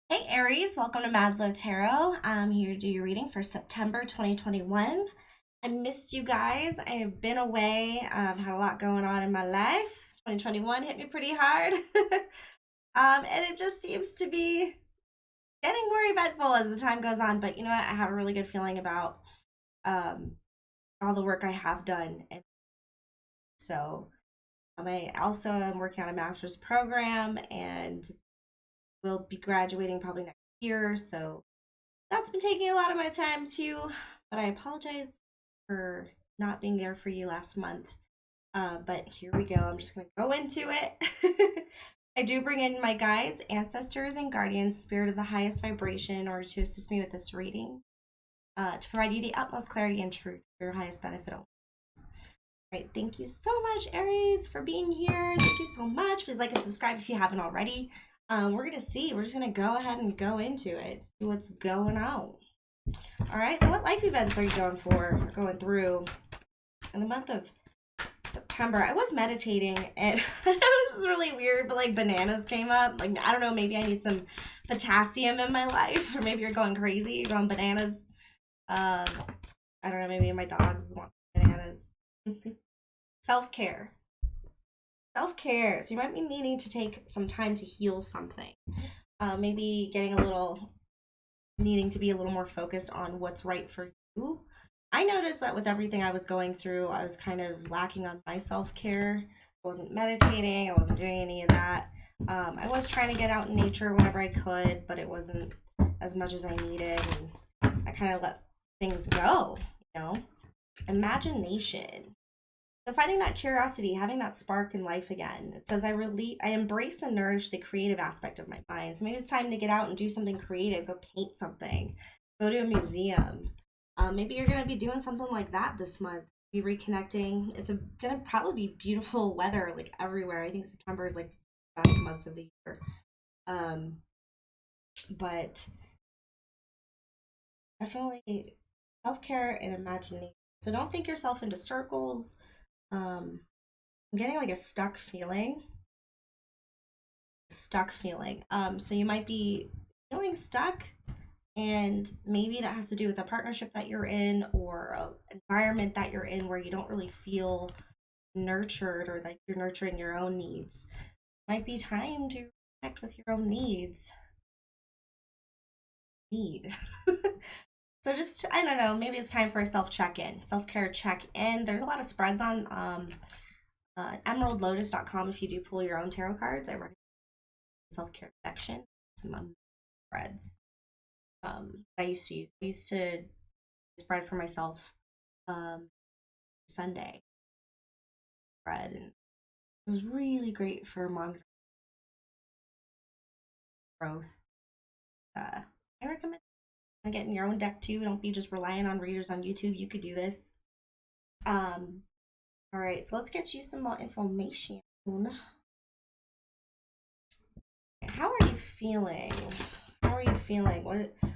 Hey Aries, welcome to Maslow Tarot. I'm here to do your reading for September 2021. I missed you guys. I have been away. I've had a lot going on in my life. 2021 hit me pretty hard. And it just seems to be getting more eventful as the time goes on. But you know what? I have a really good feeling about um, all the work I have done. And so I also am working on a master's program and will be graduating probably next year. So that's been taking a lot of my time too, but I apologize for not being there for you last month. But here we go. I'm just going to go into it. I do bring in my guides, ancestors, and guardians, spirit of the highest vibration, in order to assist me with this reading, to provide you the utmost clarity and truth for your highest benefit. All right, thank you so much, Aries, for being here. Thank you so much. Please like and subscribe if you haven't already. We're gonna see. We're just gonna go ahead and go into it. See what's going on. All right. So, what life events are you going through in the month of September? I was meditating, and I know this is really weird, but like bananas came up. Like I don't know. Maybe I need some potassium in my life, or maybe you're going crazy. You're going bananas. Um, I don't know. Maybe my dogs want bananas. Self care. Self care. So you might be needing to take some time to heal something. Maybe getting a little, needing to be a little more focused on what's right for you. I noticed that with everything I was going through, I was kind of lacking on my self care. I wasn't meditating, I wasn't doing any of that. I was trying to get out in nature whenever I could, but it wasn't as much as I needed. And I kind of let things go, you know? Imagination. So finding that curiosity, having that spark in life again. It says I embrace and nourish the creative aspect of my mind. So maybe it's time to get out and do something creative. Go paint something. Go to a museum. Maybe you're gonna be doing something like that this month. Be reconnecting. Gonna probably be beautiful weather like everywhere. I think September is like the best months of the year. Um, but definitely self care and imagination. So don't think yourself into circles. Um, I'm getting like a stuck feeling. So you might be feeling stuck, and maybe that has to do with a partnership that you're in or an environment that you're in where you don't really feel nurtured or like you're nurturing your own needs. Might be time to connect with your own need. So just I don't know, maybe it's time for a self-check-in, self-care check-in. There's a lot of spreads on emeraldlotus.com. If you do pull your own tarot cards, I recommend the self-care section. Some spreads I used to use. I used to spread for myself um, Sunday spread, and it was really great for monitoring growth. I recommend getting your own deck too. Don't be just relying on readers on YouTube. You could do this. Um, all right, so let's get you some more information. How are you feeling? How are you feeling?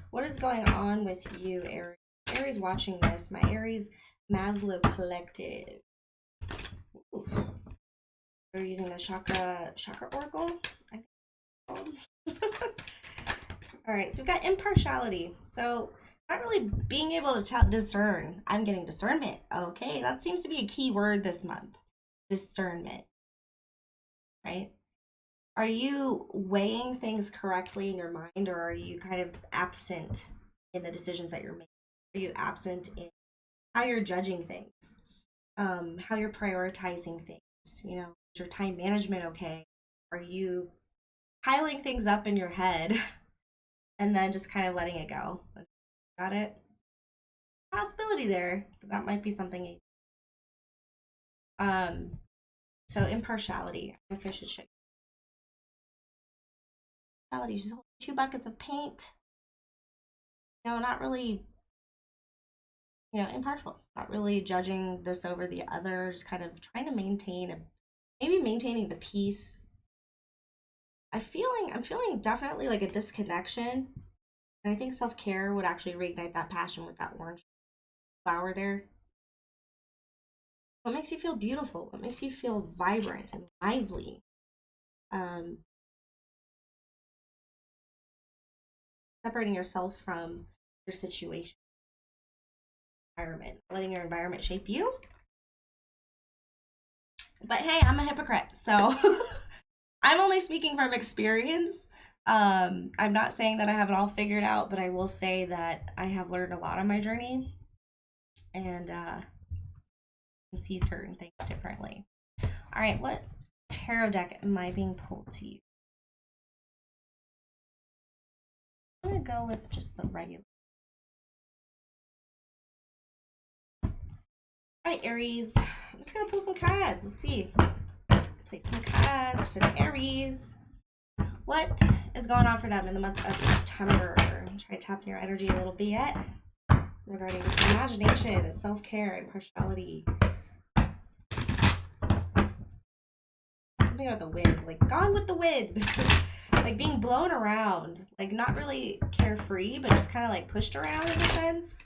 What is going on with you, Aries? Aries watching this, my Aries Maslow Collective. Ooh. We're using the chakra oracle, I think. All right, so we've got impartiality. So not really being able to discern. I'm getting discernment. Okay, that seems to be a key word this month. Discernment, right? Are you weighing things correctly in your mind, or are you kind of absent in the decisions that you're making? Are you absent in how you're judging things, how you're prioritizing things? You know, is your time management okay? Are you piling things up in your head and then just kind of letting it go? Got it? Possibility there, but that might be something. Um, so impartiality. I guess I should check. Impartiality. Just hold 2 buckets of paint. You know, not really, impartial. Not really judging this over the others. Kind of trying to maybe maintaining the peace. I'm feeling definitely like a disconnection, and I think self care would actually reignite that passion with that orange flower there. What makes you feel beautiful? What makes you feel vibrant and lively? Um, separating yourself from your situation, environment, letting your environment shape you. But hey, I'm a hypocrite, so I'm only speaking from experience. I'm not saying that I have it all figured out, but I will say that I have learned a lot on my journey, and can see certain things differently. All right, what tarot deck am I being pulled to you? I'm gonna go with just the regular. All right, Aries. I'm just gonna pull some cards. Let's see. Play some cards for the Aries. What is going on for them in the month of September? Try tapping your energy a little bit regarding this imagination and self-care and partiality. Something about the wind, like gone with the wind. Like being blown around, like not really carefree, but just kind of like pushed around in a sense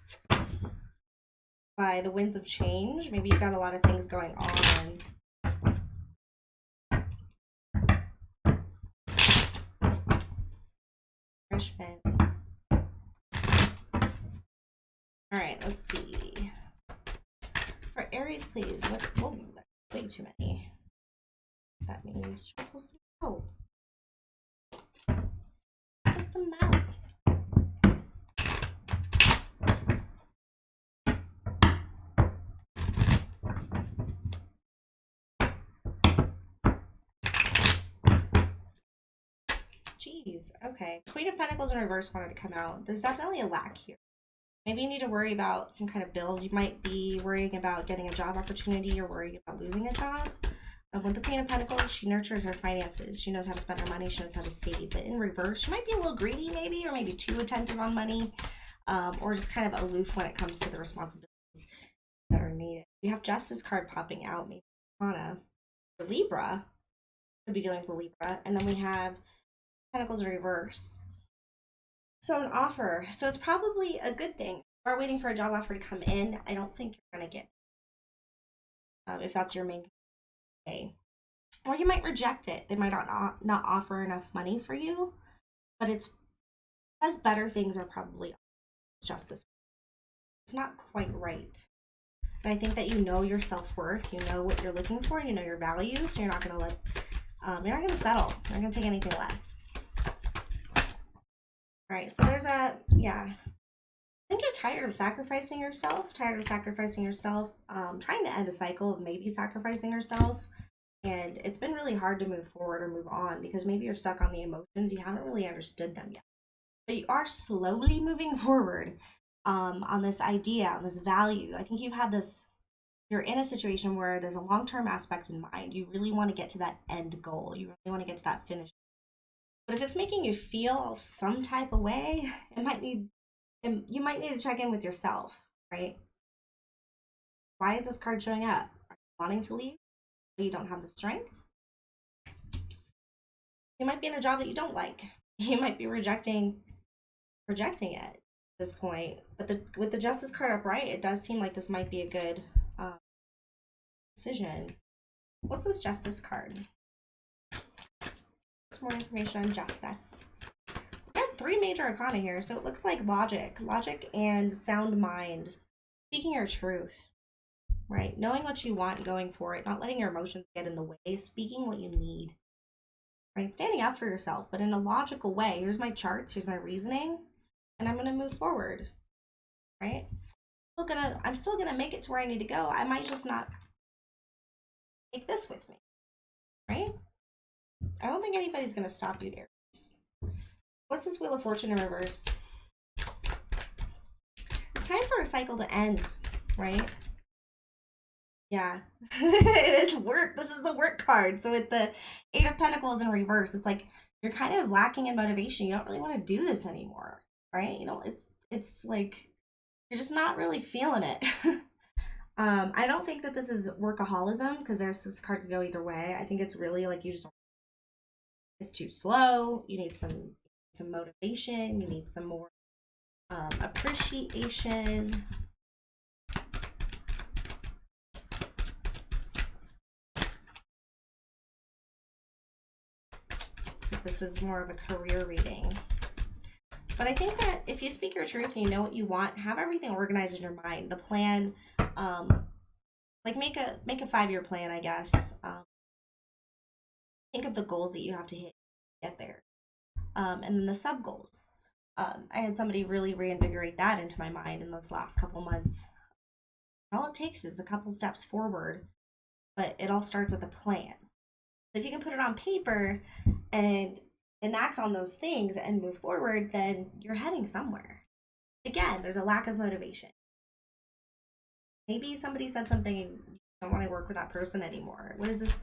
by the winds of change. Maybe you've got a lot of things going on. Freshman. All right, let's see. For Aries, please. What? Oh, that's way too many. That means shuffle some out. Shuffle some out. Jeez. Okay. Queen of Pentacles in reverse wanted to come out. There's definitely a lack here. Maybe you need to worry about some kind of bills. You might be worrying about getting a job opportunity or worrying about losing a job. With the Queen of Pentacles, she nurtures her finances. She knows how to spend her money. She knows how to save. But in reverse, she might be a little greedy maybe, or maybe too attentive on money, or just kind of aloof when it comes to the responsibilities that are needed. We have Justice card popping out. Maybe Anna, for Libra, could be dealing with the Libra. And then we have Pentacles in reverse. So an offer. So it's probably a good thing. We're waiting for a job offer to come in. I don't think you're going to get if that's your main way. Or you might reject it. They might not offer enough money for you, but it's because better things are probably justice. It's not quite right. And I think that you know your self-worth, you know what you're looking for, you know your value, so you're not going to let, you're not going to settle. You're not going to take anything less. All right, so there's a, yeah. I think you're tired of sacrificing yourself, trying to end a cycle of maybe sacrificing yourself. And it's been really hard to move forward or move on because maybe you're stuck on the emotions. You haven't really understood them yet. But you are slowly moving forward on this idea, on this value. I think you've had this, you're in a situation where there's a long-term aspect in mind. You really want to get to that end goal. You really want to get to that finish. But if it's making you feel some type of way, you might need to check in with yourself, right? Why is this card showing up? Are you wanting to leave? You don't have the strength. You might be in a job that you don't like. You might be rejecting it at this point. But with the Justice card upright, it does seem like this might be a good decision. What's this Justice card? What's more information on justice? We got 3 major arcana here, so it looks like logic and sound mind, speaking your truth. Right? Knowing what you want, going for it, not letting your emotions get in the way, speaking what you need. Right? Standing up for yourself, but in a logical way. Here's my charts, here's my reasoning, and I'm going to move forward. Right? I'm still gonna make it to where I need to go. I might just not take this with me. Right? I don't think anybody's going to stop you, Aries. What's this Wheel of Fortune in reverse? It's time for a cycle to end, right? Yeah, it's work. This is the work card. So with the 8 of Pentacles in reverse, it's like you're kind of lacking in motivation. You don't really want to do this anymore, right? You know, it's like you're just not really feeling it. I don't think that this is workaholism because this card could go either way. I think it's really like you just don't. It's too slow. You need some motivation. You need some more appreciation. This is more of a career reading. But I think that if you speak your truth and you know what you want, have everything organized in your mind. The plan, like make a 5-year plan, I guess. Think of the goals that you have to hit to get there. And then the sub goals. I had somebody really reinvigorate that into my mind in this last couple months. All it takes is a couple steps forward, but it all starts with a plan. If you can put it on paper and enact on those things and move forward, then you're heading somewhere. Again, there's a lack of motivation. Maybe somebody said something and you don't want to work with that person anymore. What is this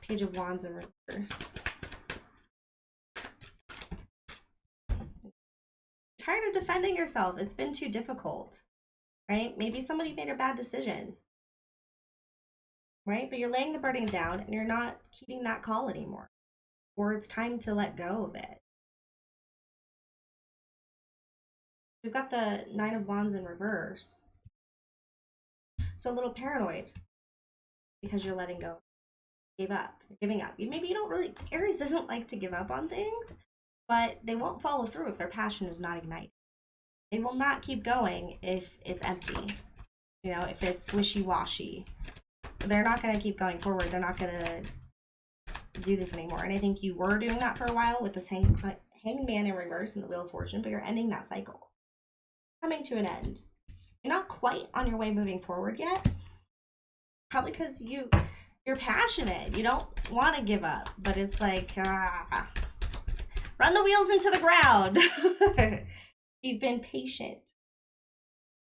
Page of Wands in reverse? Tired of defending yourself. It's been too difficult, right? Maybe somebody made a bad decision, right? But you're laying the burden down and you're not keeping that call anymore. Or it's time to let go of it. We've got the 9 of Wands in reverse. So a little paranoid because you're letting go. Gave up. You're giving up. Maybe you don't really, Aries doesn't like to give up on things, but they won't follow through if their passion is not ignited. They will not keep going if it's empty. You know, if it's wishy-washy. They're not going to keep going forward. They're not going to do this anymore. And I think you were doing that for a while with this hangman in reverse and the Wheel of Fortune, but you're ending that cycle. Coming to an end. You're not quite on your way moving forward yet. Probably because you're passionate. You don't want to give up, but it's like, run the wheels into the ground. You've been patient.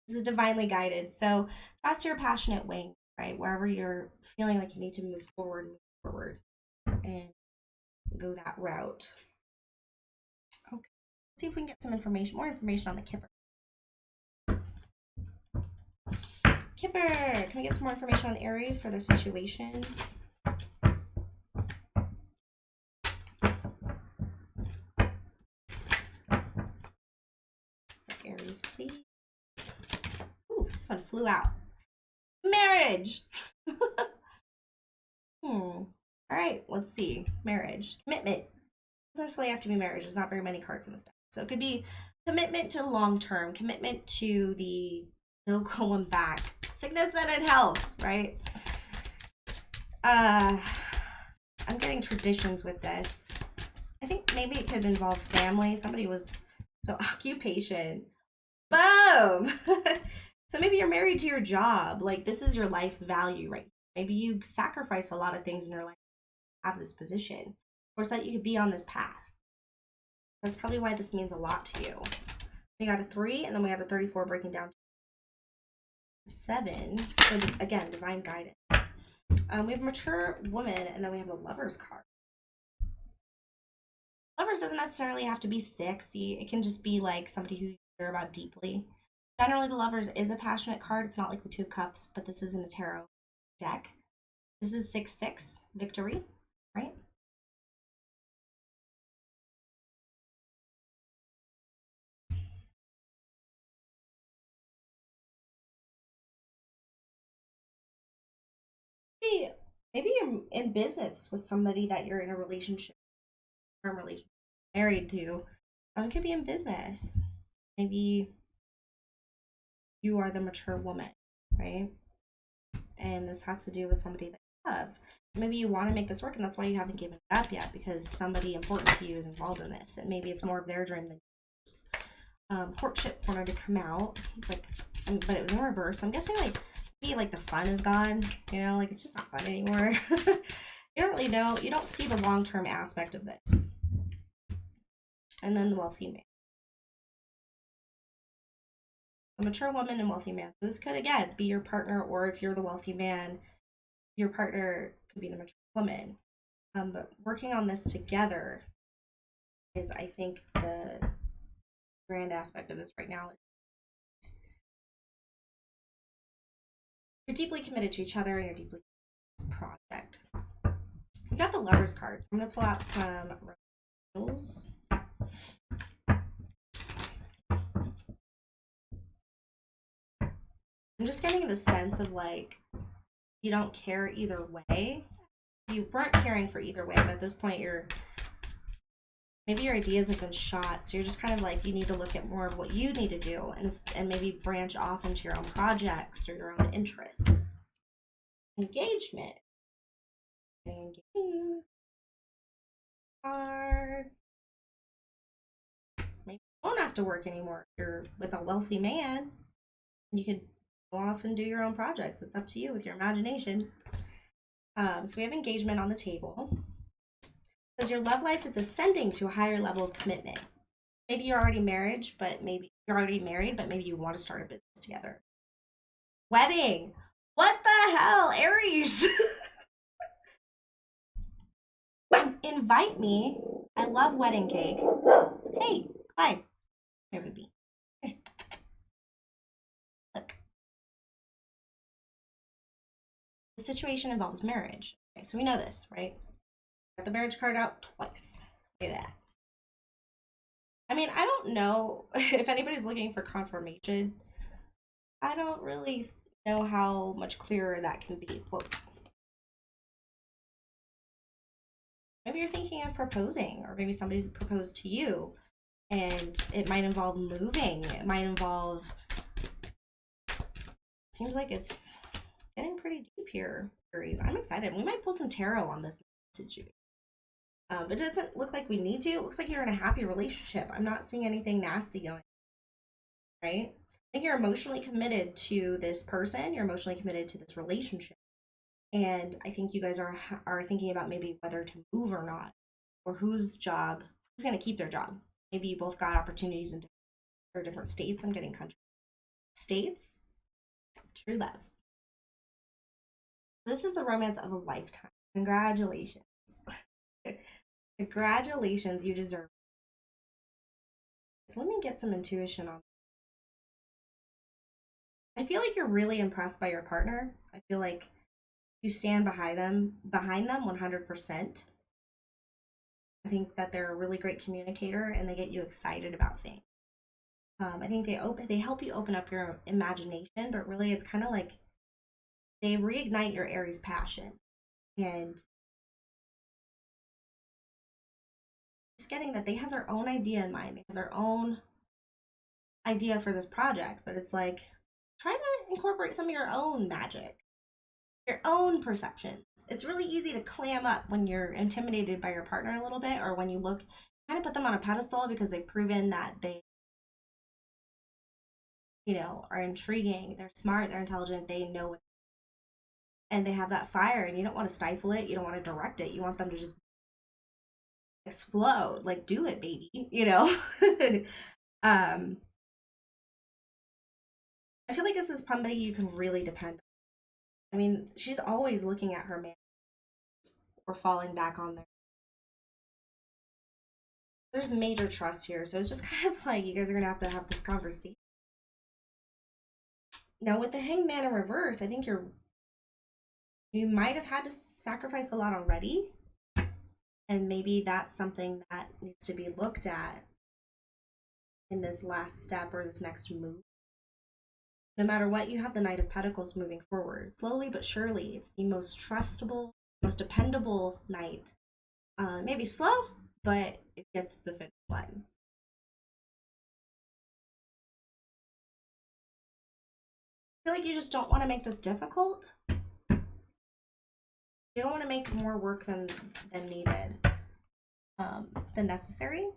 This is divinely guided. So trust your passionate wing, right? Wherever you're feeling like you need to move forward and go that route. Okay. Let's see if we can get some information, more information on the Kipper. Kipper, can we get some more information on Aries for their situation? Aries, please. Ooh, this one flew out. Marriage! All right, let's see. Marriage. Commitment. It doesn't necessarily have to be marriage. There's not very many cards in this deck. So it could be commitment to long-term, commitment to the no going back. Sickness and in health, right? I'm getting traditions with this. I think maybe it could involve family. Somebody was, so occupation. Boom! So maybe you're married to your job. Like, this is your life value, right? Maybe you sacrifice a lot of things in your life to have this position, or so that you could be on this path. That's probably why this means a lot to you. We got a 3, and then we got a 34 breaking down to 7. So again, divine guidance. We have mature woman, and then we have the Lovers card. Lovers doesn't necessarily have to be sexy. It can just be like somebody who you care about deeply. Generally, the Lovers is a passionate card. It's not like the 2 of Cups, but this is in a tarot deck. This is 6/6, victory, right? Maybe you're in business with somebody that you're in a relationship, term relationship, married to. It could be in business. Maybe you are the mature woman, right? And this has to do with somebody that you love. Maybe you want to make this work, and that's why you haven't given it up yet, because somebody important to you is involved in this, and maybe it's more of their dream than yours. Courtship wanted to come out, like, but it was in reverse. So I'm guessing like the fun is gone. You know, like it's just not fun anymore. You don't really know. You don't see the long-term aspect of this. And then the wealthy man. A mature woman and wealthy man. This could, again, be your partner, or if you're the wealthy man, your partner could be the mature woman. But working on this together is, I think, the grand aspect of this right now. You're deeply committed to each other, and you're deeply committed to this project. We got the Lovers cards. I'm going to pull out some rules. I'm just getting the sense of like you don't care either way. You weren't caring for either way, but at this point you're Maybe your ideas have been shot, so you're just kind of like, you need to look at more of what you need to do and maybe branch off into your own projects or your own interests. Engagement. Card. Maybe you don't have to work anymore. If you're with a wealthy man, you can go off and do your own projects. It's up to you with your imagination. So we have engagement on the table. Because your love life is ascending to a higher level of commitment. Maybe you're already married, but maybe you want to start a business together. Wedding. What the hell, Aries? Invite me. I love wedding cake. Hey, Clyde. Here, baby. Here. Look. The situation involves marriage. Okay, so we know this, right? Got the marriage card out twice. Look at that. I mean, I don't know if anybody's looking for confirmation. I don't really know how much clearer that can be. Whoa. Maybe you're thinking of proposing, or maybe somebody's proposed to you, and it might involve moving. It might involve... Seems like it's getting pretty deep here, Aries. I'm excited. We might pull some tarot on this situation. It doesn't look like we need to. It looks like you're in a happy relationship. I'm not seeing anything nasty going on, right? I think you're emotionally committed to this person. You're emotionally committed to this relationship. And I think you guys are thinking about maybe whether to move or not, or who's going to keep their job. Maybe you both got opportunities in different states. I'm getting country. States, true love. This is the romance of a lifetime. Congratulations. Congratulations, you deserve it. So let me get some intuition on. I feel like you're really impressed by your partner. I feel like you stand behind them 100%. I think that they're a really great communicator and they get you excited about things. I think they help you open up your imagination, but really it's kind of like they reignite your Aries passion. And just getting that they have their own idea in mind. They have their own idea for this project, but it's like try to incorporate some of your own magic, your own perceptions. It's really easy to clam up when you're intimidated by your partner a little bit, or when you kind of put them on a pedestal because they've proven that they, are intriguing, they're smart, they're intelligent, they know it, and they have that fire, and you don't want to stifle it, you don't want to direct it, you want them to just explode, like, do it, baby, I feel like this is somebody you can really depend on. I mean, she's always looking at her man or falling back on there. There's major trust here, so it's just kind of like you guys are gonna have to have this conversation. Now with the Hangman in reverse, I think you might have had to sacrifice a lot already, and maybe that's something that needs to be looked at in this last step or this next move. No matter what, you have the Knight of Pentacles moving forward slowly but surely. It's the most trustable, most dependable knight. Maybe slow, but it gets the finish line. I feel like you just don't want to make this difficult. You don't want to make more work than needed, than necessary.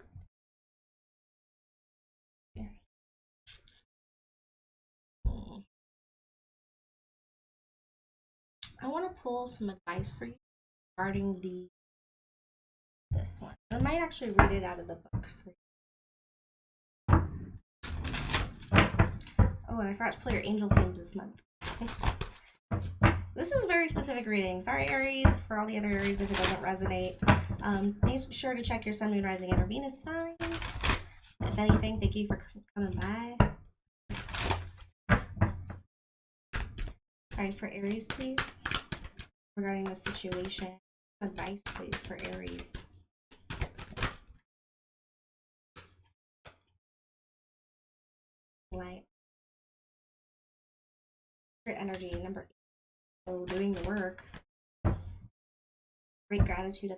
Yeah. I want to pull some advice for you regarding this one. I might actually read it out of the book for you. Oh, and I forgot to pull your angel themes this month. This is a very specific reading. Sorry, Aries, for all the other Aries if it doesn't resonate. Make sure to check your Sun, Moon, Rising, and Venus signs. If anything, thank you for coming by. All right, for Aries, please. Regarding the situation, advice, please, for Aries. Light. Your energy, number 8. So doing the work. Great gratitude.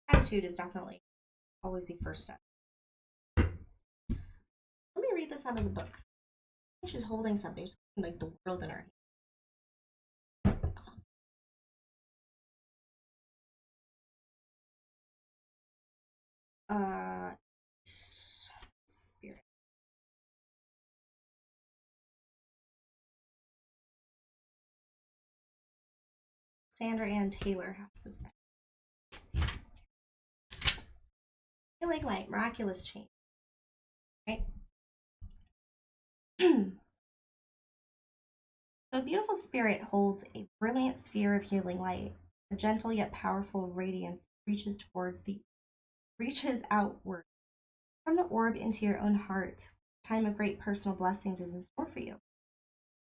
Gratitude is definitely always the first step. Let me read this out of the book. I think she's holding something. She's holding, like, the world in her hand. Spirit. Sandra Ann Taylor has to say. Healing light, miraculous change. Right? So a beautiful spirit holds a brilliant sphere of healing light. A gentle yet powerful radiance reaches outward from the orb into your own heart. A time of great personal blessings is in store for you.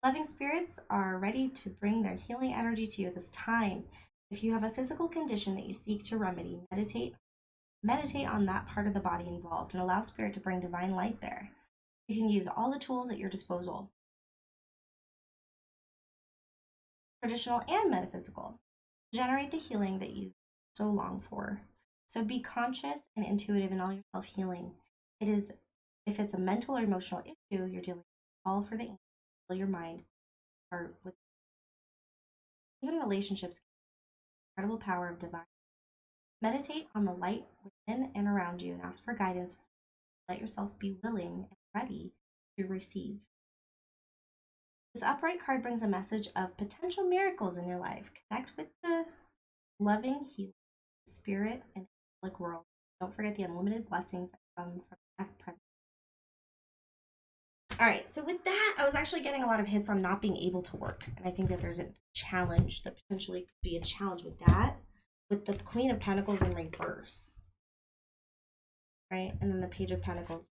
Loving spirits are ready to bring their healing energy to you this time. If you have a physical condition that you seek to remedy, meditate on that part of the body involved and allow spirit to bring divine light there. You can use all the tools at your disposal, traditional and metaphysical, to generate the healing that you so long for. So be conscious and intuitive in all your self-healing. If it's a mental or emotional issue you're dealing with, call for the angels, fill your mind, heart with. Even relationships, incredible power of divine. Meditate on the light within and around you and ask for guidance. Let yourself be willing and ready to receive. This upright card brings a message of potential miracles in your life. Connect with the loving, healing spirit and angelic world. Don't forget the unlimited blessings that come from that present. All right, so with that, I was actually getting a lot of hits on not being able to work. And I think that there's a challenge that potentially could be a challenge with that, with the Queen of Pentacles in reverse. Right? And then the Page of Pentacles.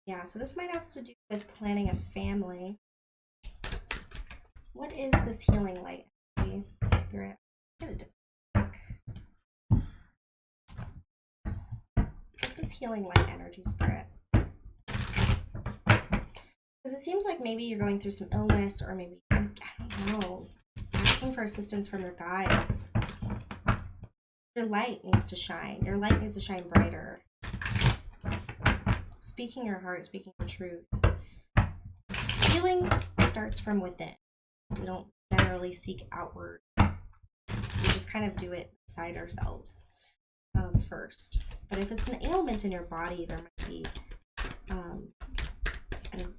Yeah, so this might have to do with planning a family. What is this healing light? Spirit. What's this healing light energy, Spirit? Because it seems like maybe you're going through some illness, or maybe, I don't know, asking for assistance from your guides. Your light needs to shine. Your light needs to shine brighter. Speaking your heart, speaking your truth. Healing starts from within. We don't generally seek outward. We just kind of do it inside ourselves first. But if it's an ailment in your body, there might be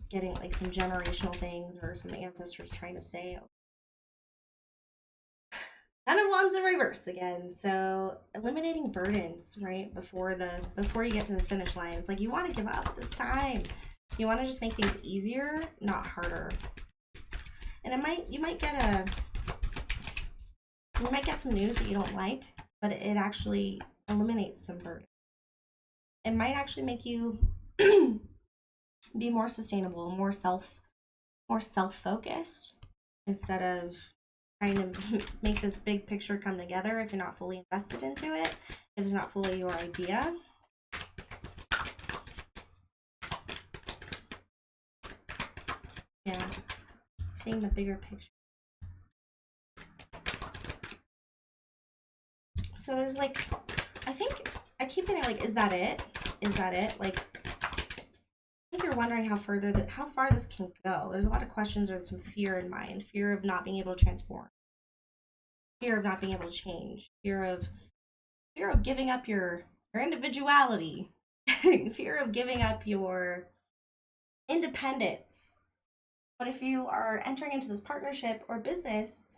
getting like some generational things or some ancestors trying to say. Ten of Wands in reverse again. So eliminating burdens, right? Before you get to the finish line. It's like you want to give up this time. You want to just make things easier, not harder. And you might get some news that you don't like, but it actually eliminates some burden. It might actually make you be more sustainable, more self-focused, instead of trying to make this big picture come together if you're not fully invested into it, if it's not fully your idea. Yeah, seeing the bigger picture. So there's like, I keep thinking like, is that it? Is that it? Like, I think you're wondering how far this can go. There's a lot of questions. There's some fear in mind. Fear of not being able to transform. Fear of not being able to change. Fear of giving up your individuality. Fear of giving up your independence. But if you are entering into this partnership or business,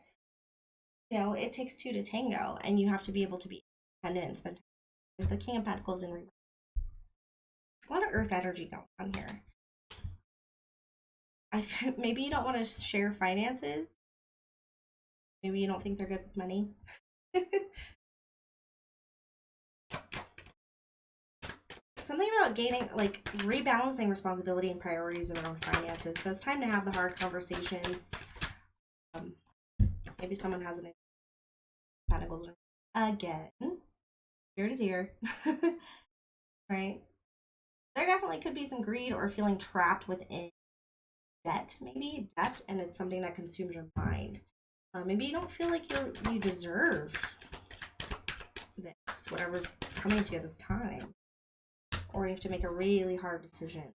you know, it takes two to tango, and you have to be able to be independent and spend time with the King of Pentacles in reverse. A lot of earth energy going on here. Maybe you don't want to share finances. Maybe you don't think they're good with money. Something about gaining, like, rebalancing responsibility and priorities in their own finances. So it's time to have the hard conversations. Maybe someone has an Pentacles again. Here it is here. Right? There definitely could be some greed or feeling trapped within debt, maybe debt, and it's something that consumes your mind. Maybe you don't feel like you deserve this, whatever's coming to you this time, or you have to make a really hard decision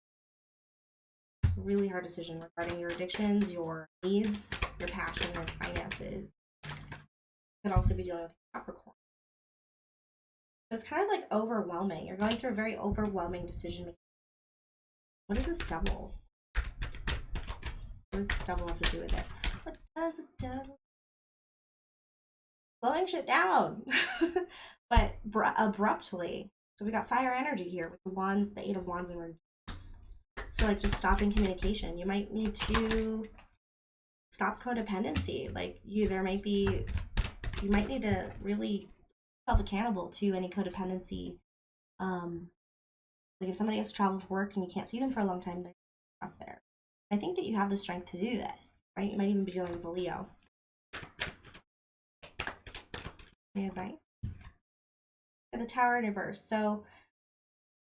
regarding your addictions, your needs, your passion, your finances. You could also be dealing with Capricorn. It's kind of like overwhelming. You're going through a very overwhelming decision making. What is this double? What does this double have to do with it? What does a double? Slowing shit down, but abruptly. So we got fire energy here with the wands, the 8 of wands in reverse. So like just stopping communication. You might need to stop codependency. Like you might need to really self-accountable to any codependency. Like if somebody has to travel for work and you can't see them for a long time, they're across there. I think that you have the strength to do this, right? You might even be dealing with a Leo. Any advice? The Tower in reverse. So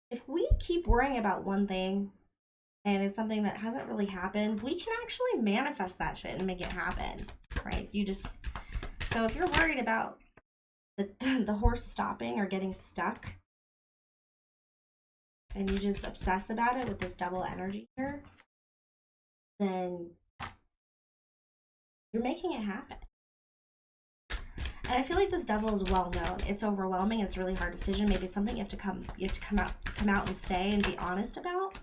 if we keep worrying about one thing and it's something that hasn't really happened, we can actually manifest that shit and make it happen, right? So if you're worried about the horse stopping or getting stuck and you just obsess about it with this double energy here, then you're making it happen. And I feel like this double is well known. It's overwhelming. It's a really hard decision. Maybe it's something you have to come out and say and be honest about.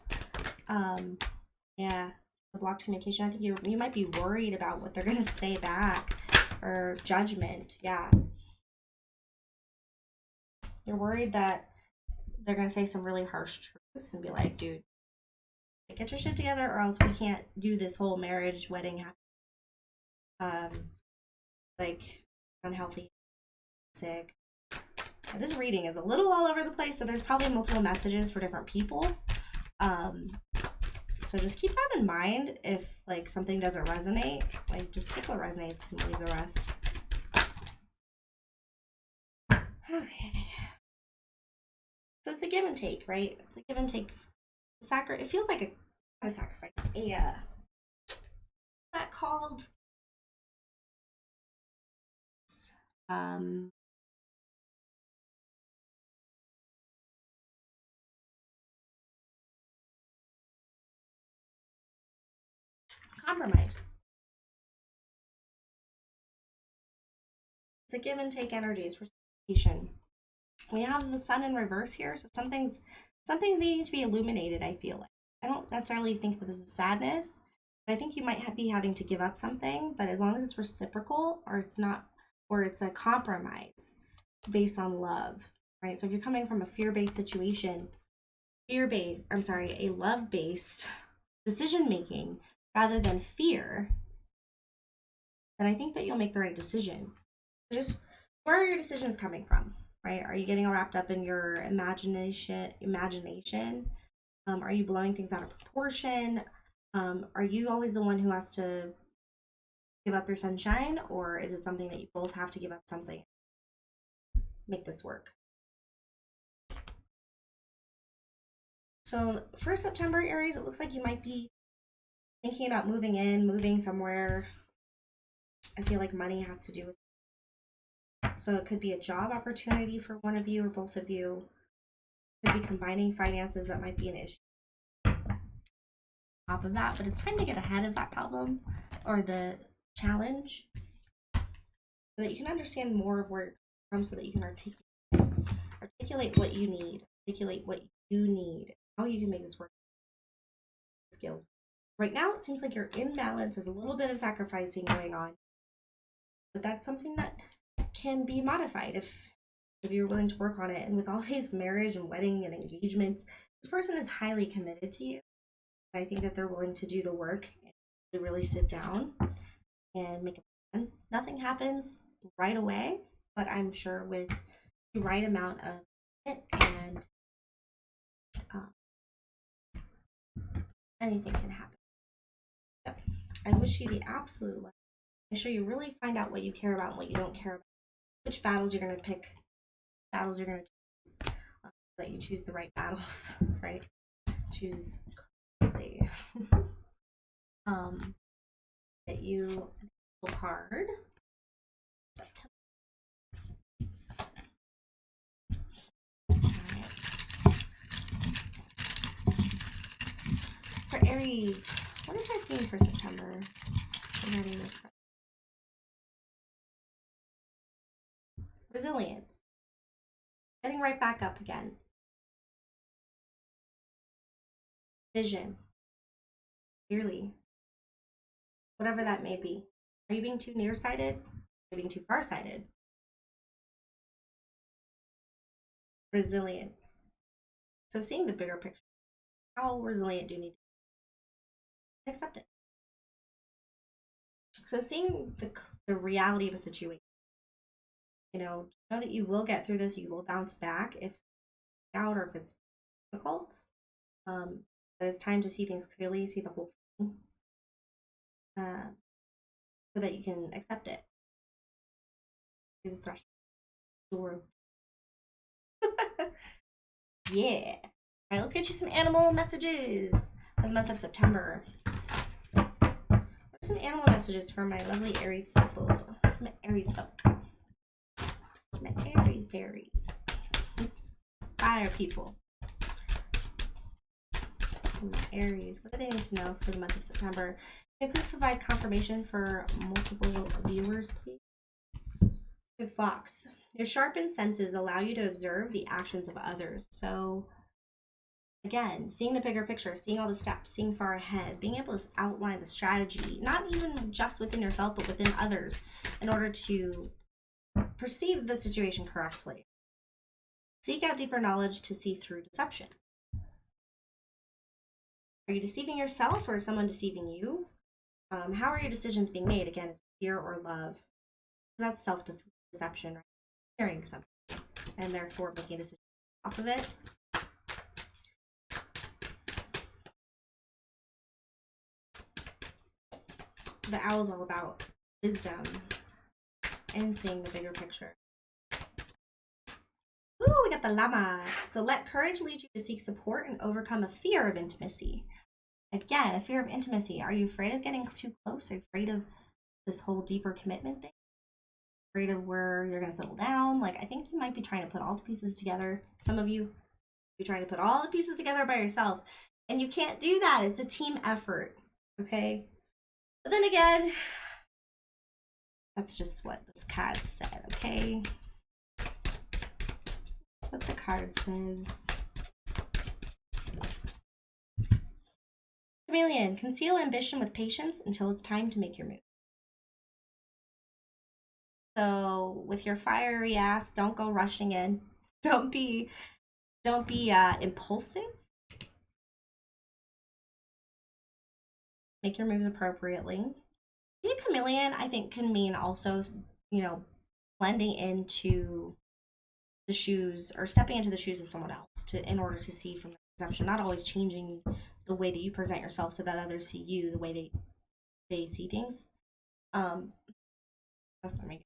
Yeah, the blocked communication. I think you might be worried about what they're gonna say back or judgment. Yeah, you're worried that they're gonna say some really harsh truths and be like, "Dude, get your shit together, or else we can't do this whole marriage wedding." Like unhealthy, sick. This reading is a little all over the place, so there's probably multiple messages for different people. So just keep that in mind. If like something doesn't resonate, like just take what resonates and leave the rest. Okay. So it's a give and take, right? It's a give and take. It feels like a sacrifice. What's that called? Compromise. It's a give and take energy. It's reciprocation. We have the sun in reverse here, so something's needing to be illuminated. I feel like I don't necessarily think that this is sadness, but I think you might be having to give up something. But as long as it's reciprocal, or it's not, or it's a compromise based on love, right? So if you're coming from a fear-based situation, a love-based decision making rather than fear, then I think that you'll make the right decision. Just where are your decisions coming from, right? Are you getting wrapped up in your imagination? Are you blowing things out of proportion? Are you always the one who has to give up your sunshine, or is it something that you both have to give up something, make this work? So for September, Aries, it looks like you might be thinking about moving somewhere. I feel like money has to do with it. So it could be a job opportunity for one of you or both of you. It could be combining finances that might be an issue. Top of that, but it's time to get ahead of that problem or the challenge so that you can understand more of where you're from, so that you can articulate what you need, how you can make this work. Skills. Right now, it seems like you're in balance. There's a little bit of sacrificing going on, but that's something that can be modified if you're willing to work on it. And with all these marriage and wedding and engagements, this person is highly committed to you. I think that they're willing to do the work and to really sit down and make a plan. Nothing happens right away, but I'm sure with the right amount of it and anything can happen. So I wish you the absolute luck. Make sure you really find out what you care about and what you don't care about. Which battles you're going to pick, battles you're going to choose, so that you choose the right battles, right? choose correctly. Get you a card. For Aries, what is our theme for September? Resilience. Getting right back up again. Vision. Clearly. Whatever that may be. Are you being too nearsighted? Are you being too farsighted? Resilience. So seeing the bigger picture. How resilient do you need to be? Accept it. So seeing the reality of a situation. You know that you will get through this. You will bounce back if it's out or if it's difficult. But it's time to see things clearly, see the whole thing, so that you can accept it. Through the threshold. Door. Yeah. All right, let's get you some animal messages for the month of September. What are some animal messages for my lovely Aries people? My Aries folk. My Aries fairies. Fire people. My Aries, what do they need to know for the month of September? Can you please provide confirmation for multiple viewers, please? Good Fox. Your sharpened senses allow you to observe the actions of others. So again, seeing the bigger picture, seeing all the steps, seeing far ahead, being able to outline the strategy, not even just within yourself, but within others, in order to perceive the situation correctly. Seek out deeper knowledge to see through deception. Are you deceiving yourself or is someone deceiving you? How are your decisions being made? Again, is it fear or love? That's self-deception, right? Fearing something, and therefore making a decision off of it. The owl's all about wisdom and seeing the bigger picture. Ooh, we got the llama. So let courage lead you to seek support and overcome a fear of intimacy. Again, a fear of intimacy. Are you afraid of getting too close? Are you afraid of this whole deeper commitment thing? Afraid of where you're going to settle down? Like, I think you might be trying to put all the pieces together. Some of you, you're trying to put all the pieces together by yourself. And you can't do that. It's a team effort. Okay? But then again, that's just what this card said, okay? That's what the card says. Chameleon, conceal ambition with patience until it's time to make your move. So with your fiery ass, don't go rushing in. Don't be impulsive. Make your moves appropriately. Be a chameleon, I think, can mean also, you know, blending into the shoes or stepping into the shoes of someone else in order to see from the perception, not always changing the way that you present yourself so that others see you the way they see things. That's not making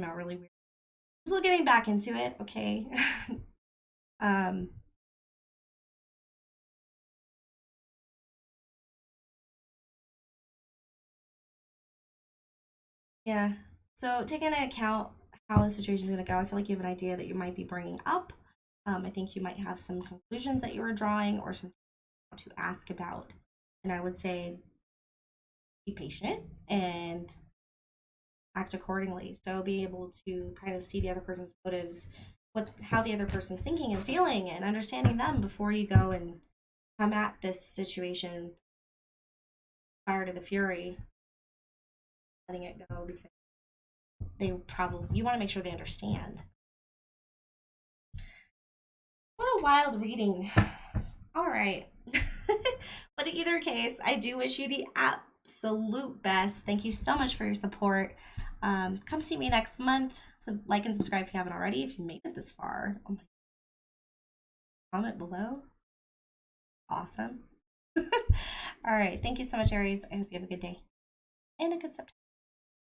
out really weird. Still getting back into it, okay. Yeah, so taking into account how the situation is going to go, I feel like you have an idea that you might be bringing up. I think you might have some conclusions that you were drawing or something to ask about, and I would say be patient and act accordingly. So be able to kind of see the other person's motives, how the other person's thinking and feeling, and understanding them before you go and come at this situation fire to the fury, letting it go, because you want to make sure they understand. What a wild reading. All right. But in either case, I do wish you the absolute best. Thank you so much for your support. Come see me next month. So like and subscribe if you haven't already. If you made it this far, oh my, comment below. Awesome. All right. Thank you so much, Aries. I hope you have a good day and a good September.